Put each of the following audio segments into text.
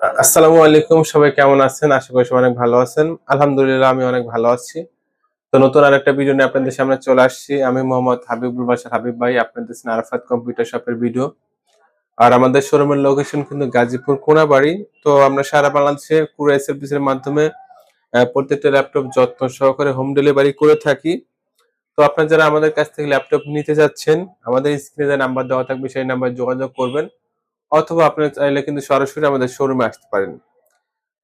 আসসালামু আলাইকুম, সবাই কেমন আছেন? আশা করি সবাই অনেক ভালো আছেন। আলহামদুলিল্লাহ আমি অনেক ভালো আছি। তো নতুন আরেকটা ভিডিও নিয়ে আপনাদের সামনে চলে আসছি। আমি মোহাম্মদ হাবিবুল বাশার হাবিব ভাই। আপনারা দেখছেন আরাফাত কম্পিউটার শপের ভিডিও। আর আমাদের শোরুমের লোকেশন কিন্তু গাজীপুর কোনাবাড়ি। তো আমরা সারা বাংলাদেশে কুরিয়ার সার্ভিসের মাধ্যমে প্রত্যেকটা ল্যাপটপ যত্ন সহকারে হোম ডেলিভারি করে থাকি। তো আপনারা যারা আমাদের কাছ থেকে ল্যাপটপ নিতে যাচ্ছেন, আমাদের স্ক্রিনে যে নাম্বার দেওয়া থাকবে সেই নাম্বারে যোগাযোগ করবেন। অথবা আপনারা চাইলে কিন্তু সরাসরি আমাদের শোরুমে আসতে পারেন।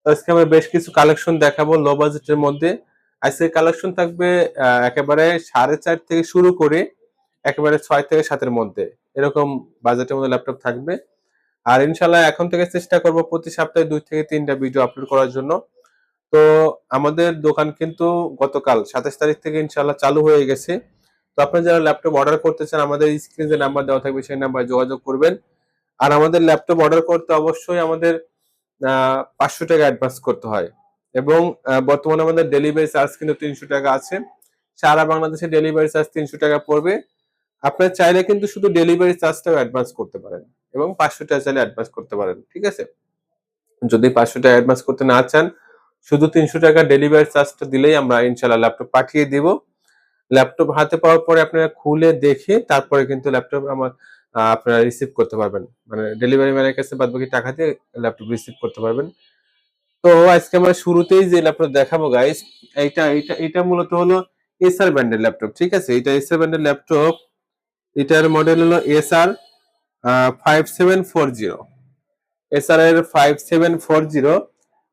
তো আজকে আমরা বেশ কিছু কালেকশন দেখাবো লো বাজেটের মধ্যে। আজকের কালেকশন থাকবে একেবারে 4.5 থেকে শুরু করে একেবারে 6 থেকে 7 এর মধ্যে। এরকম বাজেটের মধ্যে ল্যাপটপ থাকবে। আর ইনশাআল্লাহ এখন থেকে চেষ্টা করব প্রতি সপ্তাহে ২ থেকে ৩ টা ভিডিও আপলোড করার জন্য। তো আমাদের দোকান কিন্তু গতকাল ২৭ তারিখ থেকে ইনশাআল্লাহ চালু হয়ে গেছে। তো আপনারা যারা ল্যাপটপ অর্ডার করতে চান আমাদের স্ক্রিনে যে নাম্বার দেওয়া থাকবে সেই নাম্বারে যোগাযোগ করবেন। আর আমাদের ল্যাপটপ অর্ডার করতে অবশ্যই আমাদের ৳৫০০ অ্যাডভান্স করতে হয় এবং বর্তমানে আমাদের ডেলিভারি চার্জ কিন্তু ৳৩০০ আছে। সারা বাংলাদেশে ডেলিভারি চার্জ ৳৩০০ পড়বে। আপনারা চাইলে কিন্তু শুধু ডেলিভারি চার্জটাও অ্যাডভান্স করতে পারেন এবং ৳৫০০ চাইলে অ্যাডভান্স করতে পারেন। ঠিক আছে? যদি ৳৫০০ অ্যাডভান্স করতে না চান, শুধু ৳৩০০ ডেলিভারি চার্জটা দিলেই আমরা ইনশাআল্লাহ ল্যাপটপ পাঠিয়ে দিব। ল্যাপটপ হাতে পাওয়ার পরে আপনারা খুলে দেখে তারপরে কিন্তু ল্যাপটপ আপনারা রিসিভ করতে পারবেন। মানে ডেলিভারি ম্যানের কাছে বাদবাকি টাকা দিয়ে ল্যাপটপ রিসিভ করতে পারবেন। তো আজকে আমরা শুরুতেই যে ল্যাপটপ দেখাবো গাইস, এইটা মূলত হলো এসার ব্র্যান্ডের ল্যাপটপ। ঠিক আছে? এটা এসার ব্র্যান্ডের ল্যাপটপ। এটার মডেল হলো এসআর 5740। এসআর এর 5740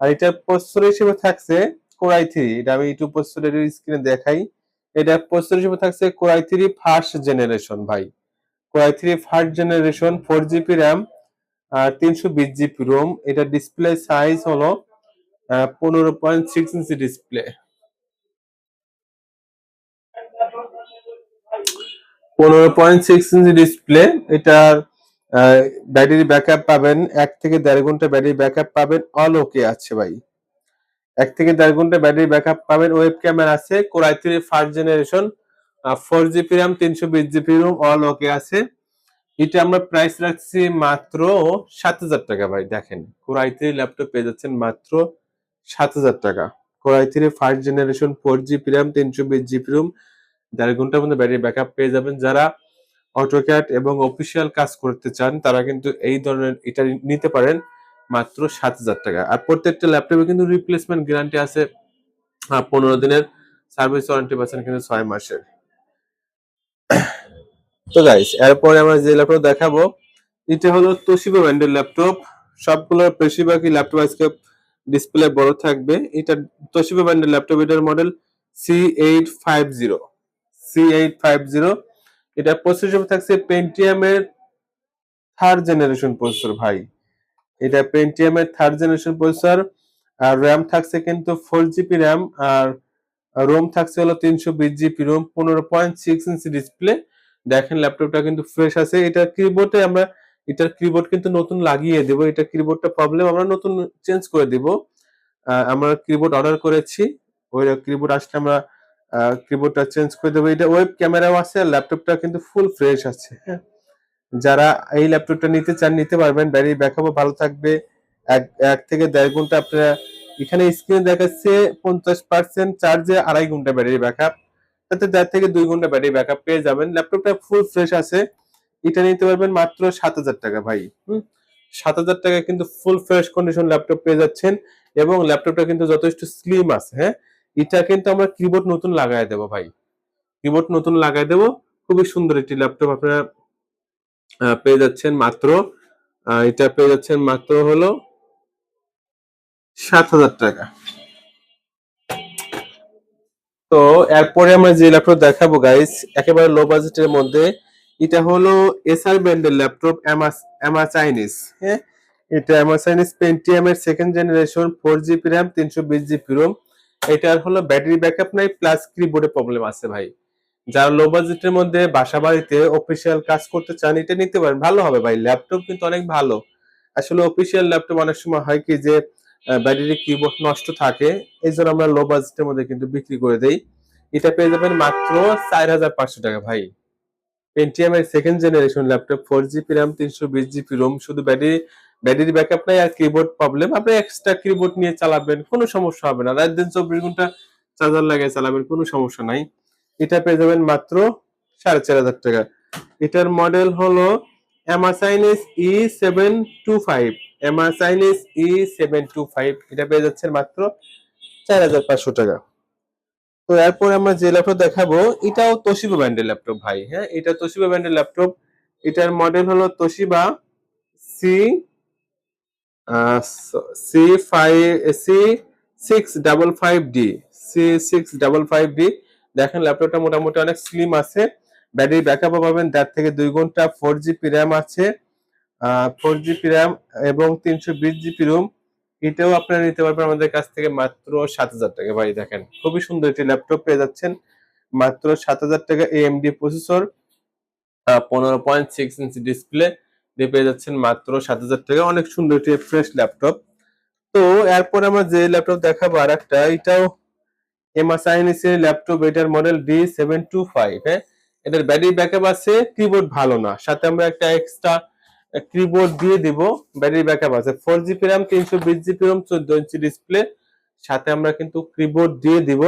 আর এটার প্রসেসর হিসেবে থাকছে Core i3। এটা আমি একটু প্রসেসরের স্ক্রিনে দেখাই। এটা প্রসেসর হিসেবে থাকছে Core i3 ফার্স্ট জেনারেশন ভাই। Core i3 first generation 4 GB RAM আর 320 জিবি ROM। এটা ডিসপ্লে সাইজ হলো 15.6 ইঞ্চি ডিসপ্লে। 15.6 inch display. এটার ব্যাটারি ব্যাকআপ পাবেন ১ থেকে ১.৫ ঘন্টা ব্যাটারি ব্যাকআপ পাবেন। অল ওকে আছে ভাই। ১ থেকে ১.৫ ঘন্টা ব্যাটারি ব্যাকআপ পাবেন। ওয়েব ক্যামেরা আছে। Core i3 first generation 4 GB RAM 320 GB ROM all ওকে আছে। এটা আমরা প্রাইস রাখছি মাত্র ৳৭,০০০ ভাই। দেখেন Core i3 ল্যাপটপ পেয়ে যাচ্ছেন মাত্র ৳৭,০০০। Core i3 first generation 4 GB RAM 320 GB ROM ১.৫ ঘন্টার মধ্যে ব্যাটারি ব্যাকআপ পেয়ে যাবেন। যারা AutoCAD এবং অফিসিয়াল কাজ করতে চান তারা কিন্তু এই ধরনের এটা নিতে পারেন মাত্র ৳৭,০০০। আর প্রত্যেকটা ল্যাপটপে কিন্তু রিপ্লেসমেন্ট গ্যারান্টি আছে ১৫ দিনের, সার্ভিস ওয়ারেন্টি পাচ্ছেন কিন্তু ৬ মাসের। তো গাইস এরপরে আমরা যে ল্যাপটপ দেখাবো এটা হলো Toshiba ব্র্যান্ডের ল্যাপটপ। সবগুলো বেশিরভাগই ল্যাপটপ আজকে ডিসপ্লে বড় থাকবে। এটা Toshiba ব্র্যান্ডের ল্যাপটপ। এটার মডেল C850। C850 এটা প্রসেসর থাকছে Pentium এর থার্ড জেনারেশন প্রসেসর ভাই। এটা Pentium এর থার্ড জেনারেশন প্রসেসর। আর RAM থাকছে কিন্তু 4 জিবি RAM আর ROM থাকছে হলো 320 জিবি ROM 15.6 ইঞ্চি ডিসপ্লে। দেখেন ল্যাপটপটা কিন্তু ফ্রেশ আছে। এটার কিবোর্ড কিন্তু নতুন লাগিয়ে দেব। এটার কিবোর্ডটা প্রবলেম আমরা নতুন চেঞ্জ করে দিব। আমরা কিবোর্ড অর্ডার করেছি। ওই কিবোর্ড আসলে আমরা কিবোর্ডটা চেঞ্জ করে দেব। এটা ওয়েব ক্যামেরাও আছে আর ল্যাপটপটা কিন্তু ফুল ফ্রেশ আছে। হ্যাঁ? যারা এই ল্যাপটপটা নিতে চান নিতে পারবেন। ব্যাটারি ব্যাকআপও ভালো থাকবে। ১ থেকে ১.৫ ঘন্টা আপনারা এখানে স্ক্রিনে দেখাচ্ছে ৫০% চার্জে ২.৫ ঘন্টা ব্যাটারি ব্যাকআপ। তাতে ১.৫ থেকে ২ ঘন্টা ব্যাটারি ব্যাকআপ পেয়ে যাবেন। ল্যাপটপটা ফুল ফ্রেশ আছে। এটা নিতে পারবেন মাত্র ৳৭,০০০ ভাই। ৳৭,০০০ কিন্তু ফুল ফ্রেশ কন্ডিশন ল্যাপটপ পেয়ে যাচ্ছেন এবং ল্যাপটপটা কিন্তু যথেষ্ট স্লিম আছে, হ্যাঁ? এটা কিন্তু আমরা কিবোর্ড নতুন লাগায় দেব ভাই। কিবোর্ড নতুন লাগায় দেব। খুবই সুন্দর একটি ল্যাপটপ আপনারা পেয়ে যাচ্ছেন মাত্র এটা পেয়ে যাচ্ছেন মাত্র হলো ৳৭,০০০। তো এরপরে আমরা যে ল্যাপটপ দেখাবো গাইস একেবারে লো বাজেটের মধ্যে এটা হলো এসার ব্র্যান্ডের ল্যাপটপ এমা চাইনিজ। হ্যাঁ, এটা এমা চাইনিজ পেন্টিয়াম এর second generation 4 GB RAM 320 GB ROM। এটার হলো ব্যাটারি ব্যাকআপ নাই প্লাস কিবোর্ডে প্রবলেম আছে ভাই। যারা লো বাজেটের মধ্যে বাসা বাড়িতে অফিসিয়াল কাজ করতে চান এটা নিতে পারেন, ভালো হবে ভাই। ল্যাপটপ কিন্তু অনেক ভালো। আসলে অফিসিয়াল ল্যাপটপ অনেক সময় হয় কি যে ব্যাটারি কিবোর্ড নষ্ট থাকে। এইজন্য আমরা লো বাজেটের মধ্যে কিন্তু বিক্রি করে দেই। এটা পেয়ে যাবেন মাত্র ৳৪,৫০০ ভাই। Pentium এর second generation laptop 4 GB RAM 320 GB ROM শুধু ব্যাটারি ব্যাটারি ব্যাকআপ নাই আর কিবোর্ড প্রবলেম, আপনি এক্সট্রা কিবোর্ড নিয়ে চালাবেন, কোনো সমস্যা হবে না। রাত দিন 24 ঘন্টা চার্জার লাগিয়ে চালাবেন, কোনো সমস্যা নাই। এটা পেয়ে যাবেন মাত্র 4,500 টাকা। এটার মডেল হলো এমআরসাইনিস E725, এমআরসাইনিস E725, এটা পেয়ে যাচ্ছেন মাত্র 4,500 টাকা। তো এরপর আমরা যে ল্যাপটপ দেখাবো এটাও তোশিবা ব্র্যান্ডের ল্যাপটপ ভাই। হ্যাঁ, এটা তোশিবা ব্র্যান্ডের ল্যাপটপ। এটার মডেল হলো তোশিবা সি C655D, C655D। দেখেন ল্যাপটপটা মোটামুটি অনেক স্লিম আছে, ব্যাটারি ব্যাকআপও পাবেন 1.5 থেকে 2 ঘন্টা, 4 জিবি র্যাম আছে, 4 জিবি র্যাম এবং 320 জিবি রোম। এটাও আপনারা নিতে পারবেন আমাদের কাছ থেকে মাত্র 7,000 টাকা ভাই। দেখেন খুবই সুন্দর একটি ল্যাপটপ পেয়ে যাচ্ছেন মাত্র 7,000 টাকা। AMD প্রসেসর, 15.6 ইঞ্চি ডিসপ্লে দিয়ে পেয়ে যাচ্ছেন মাত্র 7,000 টাকা। অনেক সুন্দর একটি ফ্রেশ ল্যাপটপ। তো এরপর আমরা যে ল্যাপটপ দেখাবো আর একটা, এটাও এমআরসাইনিস এর ল্যাপটপ, এটার মডেল D725। হ্যাঁ, এটার ব্যাটারি ব্যাকআপ আছে, কিবোর্ড ভালো না, সাথে আমরা একটা এক্সট্রা কিবোর্ড দিয়ে দিব। ব্যাটারি ব্যাকআপ আছে, 4 GB RAM, 320 GB Rome, 14 inch display, সাথে আমরা কিন্তু কিবোর্ড দিয়ে দিব।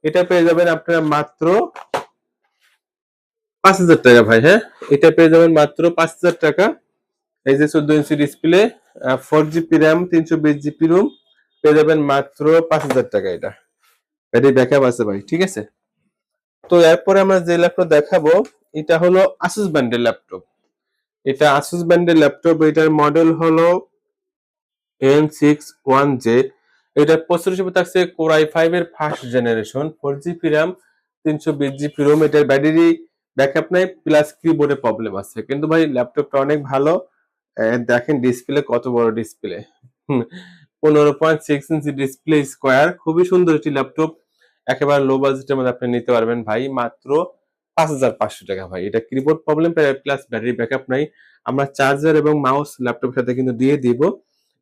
এটা পেয়ে যাবেন আপনারা মাত্র 5,000 টাকা ভাই। হ্যাঁ, এটা পেয়ে যাবেন মাত্র 5,000 টাকা। এই যে 14 inch display, 4 GB RAM, 320 GB ROM, পেয়ে যাবেন মাত্র 5,000 টাকা। এটা ব্যাটারি ব্যাকআপ আছে ভাই, ঠিক আছে। তো এরপরে আমরা যে ল্যাপটপ দেখাবো এটা হলো আসুস ব্র্যান্ডের ল্যাপটপ। এটা আসুস ব্র্যান্ডের ল্যাপটপ, এটার মডেল হলো N61J। এটা প্রসেসর হিসেবে থাকছে Core i5 এর first generation, 4 GB RAM, 320 GB Rome. এটার ব্যাটারি ব্যাকআপ নাই, প্লাস কিবোর্ডে প্রবলেম আছে, কিন্তু ভাই ল্যাপটপটা অনেক ভালো। দেখেন ডিসপ্লে কত বড় ডিসপ্লে, 15.6 ইঞ্চি ডিসপ্লে স্কোয়ার, খুবই সুন্দর একটি ল্যাপটপ। একেবারে লো বাজেটের মধ্যে আপনি নিতে পারবেন ভাই মাত্র 5,500 টাকা ভাই। এটা keyboard problem plus battery backup নাই, আমরা চার্জার এবং মাউস ল্যাপটপের সাথে কিন্তু দিয়ে দিব।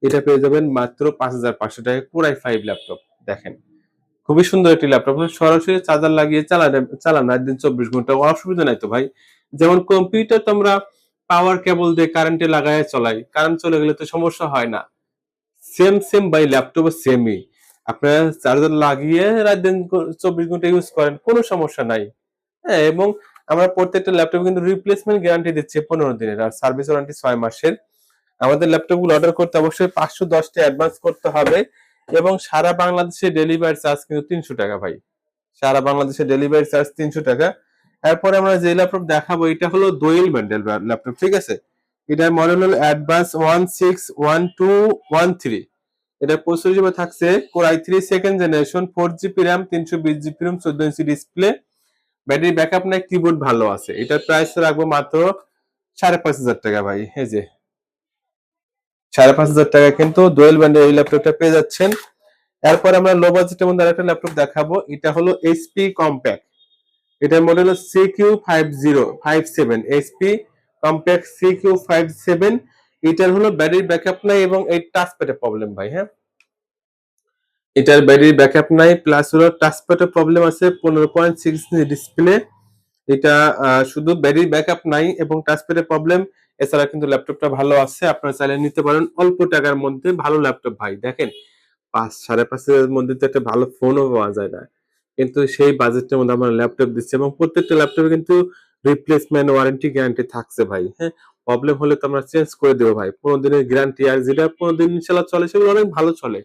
এটা পেয়ে যাবেন মাত্র 5,500 টাকা, Core i5 ল্যাপটপ। দেখেন খুবই সুন্দর একটি ল্যাপটপ, সরাসরি চার্জার লাগিয়ে চালান রাত দিন 24 ঘন্টা, অসুবিধা নাই তো ভাই। যেমন কম্পিউটার তো আমরা পাওয়ার কেবল দিয়ে কারেন্টে লাগায় চলাই, কারেন্ট চলে গেলে তো সমস্যা হয় না। সেম সেম ভাই, ল্যাপটপও সেমই, আপনারা চার্জার লাগিয়ে রাত দিন 24 ঘন্টা ইউজ করেন, কোনো সমস্যা নাই। হ্যাঁ, এবং আমরা প্রত্যেকটা ল্যাপটপে কিন্তু রিপ্লেসমেন্ট গ্যারান্টি দিচ্ছি 15 দিনের, আর সার্ভিস ওয়ারেন্টি 6 মাসের। আমাদের ল্যাপটপ গুলো অর্ডার করতে অবশ্যই 510 টা অ্যাডভান্স করতে হবে, এবং সারা বাংলাদেশে ডেলিভারি চার্জ কিন্তু 300 টাকা ভাই। সারা বাংলাদেশে ডেলিভারি চার্জ 300 টাকা। এরপরে আমরা যে ল্যাপটপ দেখাবো এটা হলো দোয়েল ব্যান্ডেল ল্যাপটপ, ঠিক আছে। এটার মডেল হলো অ্যাডভান্স 161213। এটা প্রসেসর হিসেবে থাকছে Core i3 second generation, 4 GB RAM, 320 GB Rome, 14 inch display, battery backup নাই, কিবোর্ড ভালো আছে। এটার প্রাইস রাখবো মাত্র 5,500 টাকা ভাই। এই যে 5,500 টাকা কিন্তু দোয়েল ব্র্যান্ডের এই ল্যাপটপটা পেয়ে যাচ্ছেন। এরপর আমরা লো বাজেটের মধ্যে আরেকটা ল্যাপটপ দেখাবো, এটা হলো HP কম্প্যাক্ট। এটার মডেল হলো CQ5057, HP কম্প্যাক্ট CQ57। এটার হলো ব্যাটারি ব্যাকআপ নাই এবং এই টাচপ্যাডে প্রবলেম ভাই। হ্যাঁ, এটার ব্যাটারি ব্যাকআপ নাই, প্লাস হলো টাচপ্যাডে প্রবলেম আছে, 15.6 ডিসপ্লে। এটা শুধু ব্যাটারি ব্যাকআপ নাই এবং টাচপ্যাডে প্রবলেম, এছাড়া কিন্তু ল্যাপটপটা ভালো আছে, আপনারা চাইলে নিতে পারেন অল্প টাকার মধ্যে ভালো ল্যাপটপ ভাই। দেখেন 5-5.5 মধ্যে তো একটা ভালো ফোনও পাওয়া যায় না, কিন্তু সেই বাজেটের মধ্যে আমরা ল্যাপটপ দিচ্ছি, এবং প্রত্যেকটা ল্যাপটপে কিন্তু রিপ্লেসমেন্ট ওয়ারেন্টি গ্যারান্টি থাকছে ভাই। হ্যাঁ, প্রবলেম হলে তো আমরা চেঞ্জ করে দেবো ভাই, 15 দিনের গ্যারান্টি, আর যেটা 15 দিন ইনশাল্লাহ চলে সেগুলো অনেক ভালো চলে।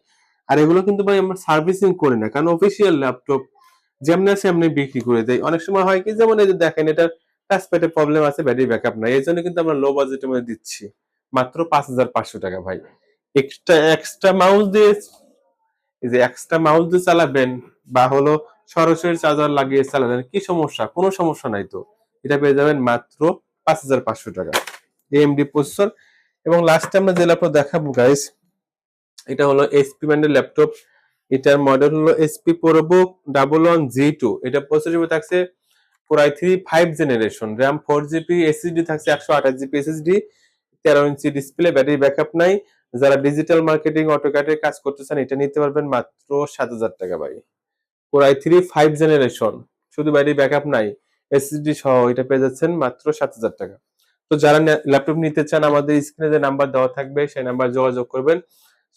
আর এগুলো কিন্তু ভাই আমরা সার্ভিসিং করি না, কারণ অফিসিয়াল ল্যাপটপ যেমনি আছে এমনি বিক্রি করে দেয়। অনেক সময় হয় কি, যেমন এই যে দেখেন এটা টাচপ্যাডে প্রবলেম আছে, ব্যাটারি ব্যাকআপ নাই, এই জন্য কিন্তু আমরা লো বাজেটের মধ্যে দিচ্ছি মাত্র 5,500 টাকা ভাই। এক্সট্রা মাউস দিয়ে, এই যে এক্সট্রা মাউস দিয়ে চালাবেন বা হলো সরাসরি চার্জার লাগিয়ে চালাবেন, কি সমস্যা? কোনো সমস্যা নাই তো। এটা পেয়ে যাবেন মাত্র 5,500 টাকা, AMD প্রসেসর। এবং লাস্টে আমরা যে ল্যাপটপ দেখাবো গাইস, এটা হলো HP ব্র্যান্ডের ল্যাপটপ। এটার মডেল হলো HP ProBook 11G2। এটা প্রসেসর হিসেবে থাকছে Core i3 5 generation, RAM 4 GB, SSD থাকছে 128 GB SSD, 13 inch display, battery backup নাই। যারা ডিজিটাল মার্কেটিং অটোক্যাডের কাজ করতে চান এটা নিতে পারবেন মাত্র 7,000 টাকা ভাই। Core i3 5 জেনারেশন, শুধু ব্যাটারি ব্যাকআপ নাই, SSD সহ এটা পেয়ে যাচ্ছেন মাত্র 7,000 টাকা। তো যারা ল্যাপটপ নিতে চান আমাদের স্ক্রিনে যে নাম্বার দেওয়া থাকবে সেই নাম্বার যোগাযোগ করবেন।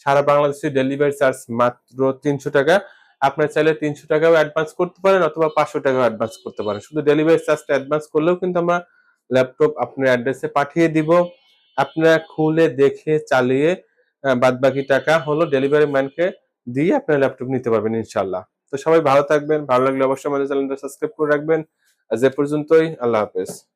সারা বাংলাদেশে ডেলিভারি চার্জ মাত্র ৩০০ টাকা। আপনার চাইলে ৩০০ টাকাও অ্যাডভান্স করতে পারেন অথবা ৫০০ টাকাও অ্যাডভান্স করতে পারেন। শুধু ডেলিভারি চার্জটা অ্যাডভান্স করলেও কিন্তু আমরা ল্যাপটপ আপনার অ্যাড্রেসে পাঠিয়ে দিব। আপনারা খুলে দেখে চালিয়ে বাদবাকি টাকা হলো ডেলিভারি ম্যানকে দিয়ে আপনার ল্যাপটপ নিতে পারবেন ইনশাআল্লাহ। তো সবাই ভালো থাকবেন। ভালো লাগলে অবশ্যই আমাদের চ্যানেলটা সাবস্ক্রাইব করে রাখবেন। আজ এ পর্যন্তই। আল্লাহ হাফেজ।